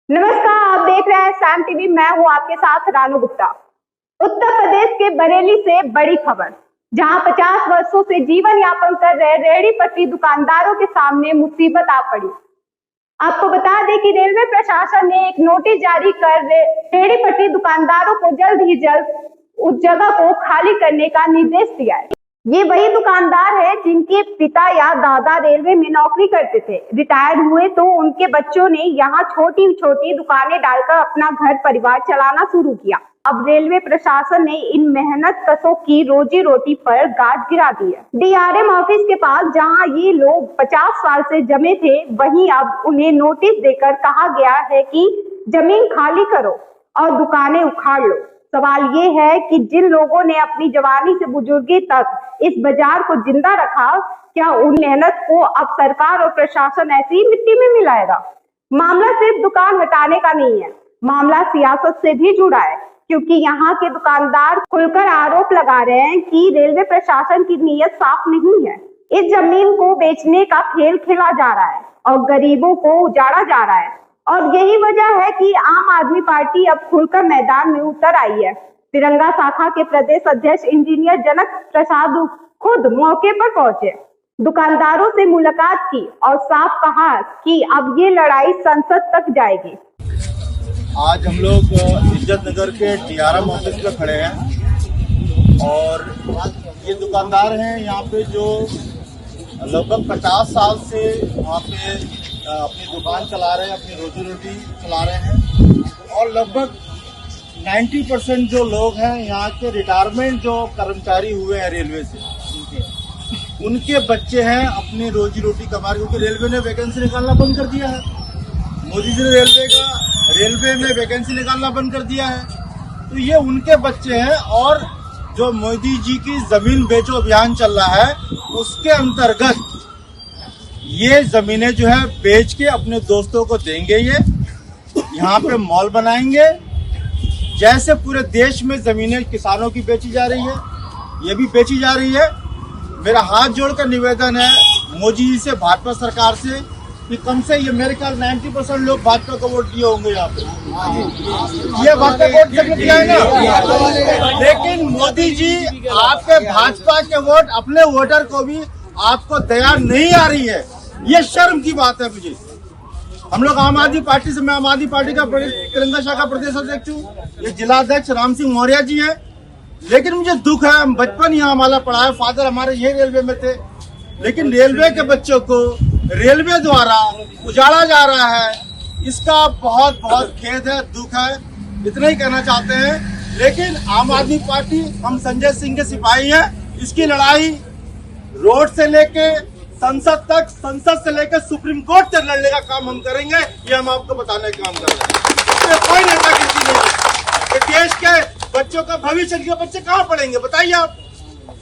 नमस्कार, आप देख रहे हैं सैम टीवी। मैं हूं आपके साथ रानू गुप्ता। उत्तर प्रदेश के बरेली से बड़ी खबर, जहां 50 वर्षों से जीवन यापन कर रहे रेहड़ी पटरी दुकानदारों के सामने मुसीबत आ पड़ी। आपको बता दें कि रेलवे प्रशासन ने एक नोटिस जारी कर रेहड़ी पटरी दुकानदारों को जल्द ही जल्द उस जगह को खाली करने का निर्देश दिया है। ये वही दुकानदार है जिनके पिता या दादा रेलवे में नौकरी करते थे। रिटायर हुए तो उनके बच्चों ने यहाँ छोटी छोटी दुकानें डालकर अपना घर परिवार चलाना शुरू किया। अब रेलवे प्रशासन ने इन मेहनत कशों की रोजी रोटी पर गाज गिरा दी है। डीआरएम ऑफिस के पास जहाँ ये लोग 50 साल से जमे थे, वहीं अब उन्हें नोटिस देकर कहा गया है कि जमीन खाली करो और दुकानें उखाड़ लो। सवाल ये है कि जिन लोगों ने अपनी जवानी से बुजुर्गी तक इस बाजार को जिंदा रखा, क्या उन मेहनत को अब सरकार और प्रशासन ऐसी ही मिट्टी में मिलाएगा? मामला सिर्फ दुकान हटाने का नहीं है, मामला सियासत से भी जुड़ा है, क्योंकि यहाँ के दुकानदार खुलकर आरोप लगा रहे हैं कि रेलवे प्रशासन की नीयत साफ नहीं है। इस जमीन को बेचने का खेल खेला जा रहा है और गरीबों को उजाड़ा जा रहा है, और यही वजह है कि आम आदमी पार्टी अब खुलकर मैदान में उतर आई है। तिरंगा शाखा के प्रदेश अध्यक्ष इंजीनियर जनक प्रसाद खुद मौके पर पहुंचे, दुकानदारों से मुलाकात की और साफ कहा कि अब ये लड़ाई संसद तक जाएगी। आज हम लोग इज्जत नगर के डीआरएम ऑफिस पे खड़े हैं और ये दुकानदार हैं यहाँ पे जो लगभग 50 साल से वहाँ पे अपनी दुकान चला रहे हैं, अपनी रोजी रोटी चला रहे हैं, और लगभग 90% जो लोग हैं यहाँ के रिटायरमेंट जो कर्मचारी हुए हैं रेलवे से, उनके बच्चे हैं अपनी रोजी रोटी कमा रहे, क्योंकि रेलवे ने वैकेंसी निकालना बंद कर दिया है। मोदी जी ने रेलवे में वैकेंसी निकालना बंद कर दिया है, तो ये उनके बच्चे हैं। और जो मोदी जी की जमीन बेचो अभियान चल रहा है, उसके अंतर्गत ये जमीनें जो है बेच के अपने दोस्तों को देंगे। ये यहाँ पे मॉल बनाएंगे, जैसे पूरे देश में जमीनें किसानों की बेची जा रही है, ये भी बेची जा रही है। मेरा हाथ जोड़कर निवेदन है मोदी जी से, भाजपा सरकार से, कि कम से ये मेरे ख्याल 90% लोग भाजपा को वोट दिए होंगे यहाँ पे, ये भाजपा को वोट जब दिया है ना। लेकिन मोदी जी आपके भाजपा के वोट, अपने वोटर को भी आपको दया नहीं आ रही है, ये शर्म की बात है। मुझे, हम लोग आम आदमी पार्टी से, मैं आम आदमी पार्टी का तिरंगा शाखा प्रदेश अध्यक्ष हूँ, ये जिला अध्यक्ष राम सिंह मौर्य जी है। लेकिन मुझे दुख है, बचपन यहाँ हमारा पढ़ा है, फादर हमारे यही रेलवे में थे, लेकिन रेलवे के बच्चों को रेलवे द्वारा उजाड़ा जा रहा है। इसका बहुत बहुत खेद है, दुख है, इतना ही कहना चाहते हैं। लेकिन आम आदमी पार्टी, हम संजय सिंह के सिपाही हैं, इसकी लड़ाई रोड से लेके संसद तक, संसद से लेकर सुप्रीम कोर्ट तक लड़ने का काम हम करेंगे, ये हम आपको बताने का काम कर रहे हैं। इसमें कोई नेता गिनती नहीं है। देश के बच्चों का भविष्य, इनके बच्चे कहाँ पढ़ेंगे बताइए आप?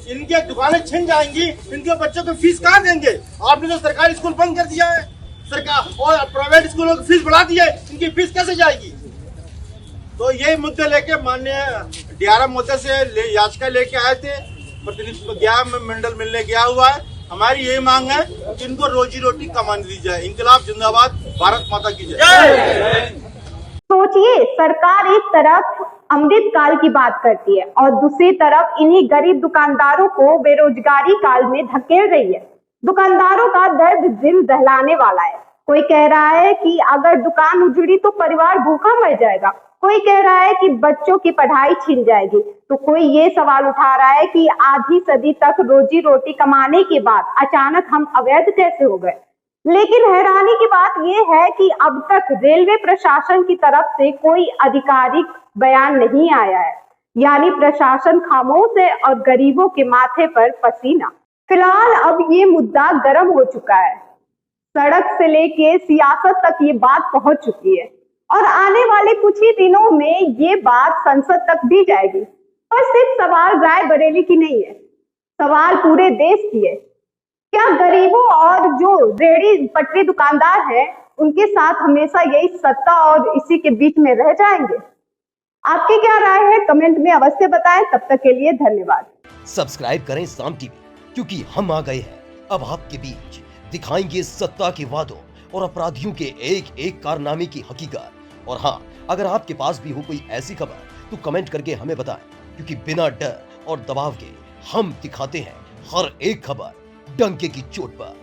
इनके दुकानें छिन जाएंगी, इनके बच्चों को फीस कहाँ देंगे? आपने तो सरकारी स्कूल बंद कर दिया है, सरकार, और प्राइवेट स्कूलों की फीस बढ़ा दी है, इनकी फीस कैसे जाएगी? तो यही मुद्दे लेके माननीय डीआरएम महोदय से याचिका लेके आए थे, प्रतिनिधित्व गया मंडल मिलने गया हुआ है। हमारी यही मांग है कि इनको रोजी रोटी कमाने दी जाए। इंकलाब जिंदाबाद, भारत माता की जय। सोचिए, सरकार एक तरफ अमृत काल की बात करती है और दूसरी तरफ इन्हीं गरीब दुकानदारों को बेरोजगारी काल में धकेल रही है। दुकानदारों का दर्द दिल दहलाने वाला है। कोई कह रहा है कि अगर दुकान उजड़ी तो परिवार भूखा मर जाएगा, कोई कह रहा है कि बच्चों की पढ़ाई छिन जाएगी, तो कोई ये सवाल उठा रहा है कि आधी सदी तक रोजी रोटी कमाने के बाद अचानक हम अवैध कैसे हो गए। लेकिन हैरानी की बात यह है कि अब तक रेलवे प्रशासन की तरफ से कोई आधिकारिक बयान नहीं आया है, यानी प्रशासन खामोश है और गरीबों के माथे पर पसीना। फिलहाल अब ये मुद्दा गर्म हो चुका है, सड़क से लेके सियासत तक ये बात पहुंच चुकी है और आने वाले कुछ ही दिनों में ये बात संसद तक भी जाएगी। और सिर्फ सवाल राय बरेली की नहीं है, सवाल पूरे देश की है। क्या गरीबों और जो रेहड़ी पटरी दुकानदार हैं, उनके साथ हमेशा यही सत्ता और इसी के बीच में रह जाएंगे? आपकी क्या राय है, कमेंट में अवश्य बताएं। तब तक के लिए धन्यवाद। सब्सक्राइब करें साम टीवी, क्योंकि हम आ गए हैं अब आपके बीच, दिखाएंगे सत्ता के वादों और अपराधियों के एक एक कारनामे की हकीकत, और हाँ, अगर आपके पास भी हो कोई ऐसी खबर तो कमेंट करके हमें बताएं, क्योंकि बिना डर और दबाव के हम दिखाते हैं हर एक खबर डंके की चोट पर।